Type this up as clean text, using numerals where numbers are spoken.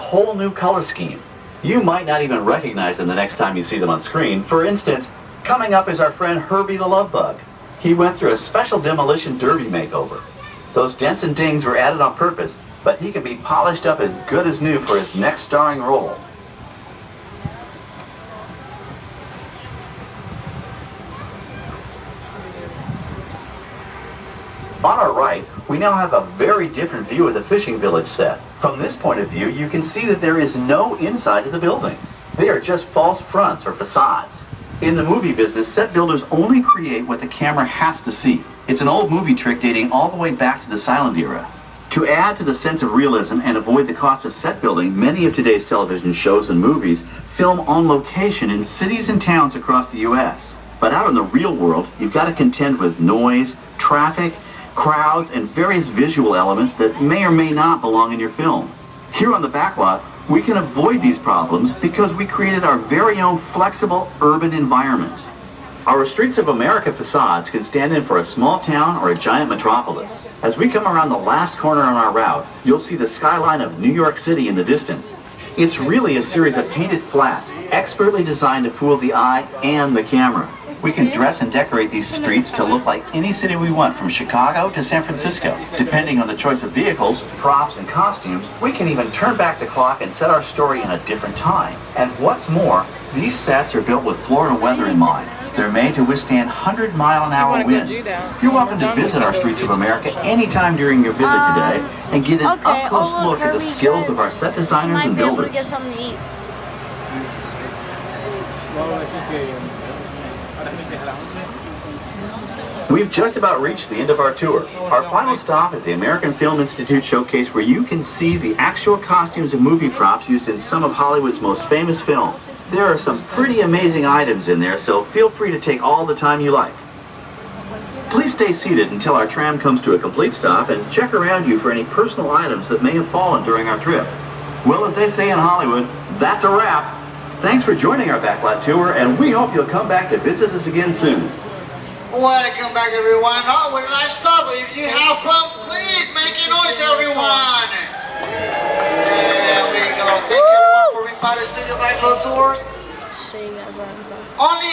whole new color scheme. You might not even recognize them the next time you see them on screen. For instance, coming up is our friend Herbie the Love Bug. He went through a special demolition derby makeover. Those dents and dings were added on purpose, but he can be polished up as good as new for his next starring role. On our right, we now have a very different view of the fishing village set. From this point of view, you can see that there is no inside to the buildings. They are just false fronts or facades. In the movie business, set builders only create what the camera has to see. It's an old movie trick dating all the way back to the silent era. To add to the sense of realism and avoid the cost of set building, many of today's television shows and movies film on location in cities and towns across the U.S. But out in the real world, you've got to contend with noise, traffic, crowds, and various visual elements that may or may not belong in your film. Here on the backlot, we can avoid these problems because we created our very own flexible urban environment. Our Streets of America facades can stand in for a small town or a giant metropolis. As we come around the last corner on our route, you'll see the skyline of New York City in the distance. It's really a series of painted flats, expertly designed to fool the eye and the camera. We can dress and decorate these streets to look like any city we want, from Chicago to San Francisco. Depending on the choice of vehicles, props, and costumes, we can even turn back the clock and set our story in a different time. And what's more, these sets are built with Florida weather in mind. They're made to withstand 100-mile-an-hour winds. You're welcome to visit our Streets of America anytime during your visit today and get an up-close look at the skills of our set designers and builders. Get something to eat. We've just about reached the end of our tour. Our final stop is the American Film Institute showcase, where you can see the actual costumes and movie props used in some of Hollywood's most famous films. There are some pretty amazing items in there, so feel free to take all the time you like. Please stay seated until our tram comes to a complete stop and check around you for any personal items that may have fallen during our trip. Well, as they say in Hollywood, that's a wrap. Thanks for joining our backlot tour, and we hope you'll come back to visit us again soon. Welcome back, everyone. Oh, we're not stop. If you have fun, please make a noise, everyone. There we go. Thank you, everyone, for being part of Studio Live Tours. See you guys later. Bye. Only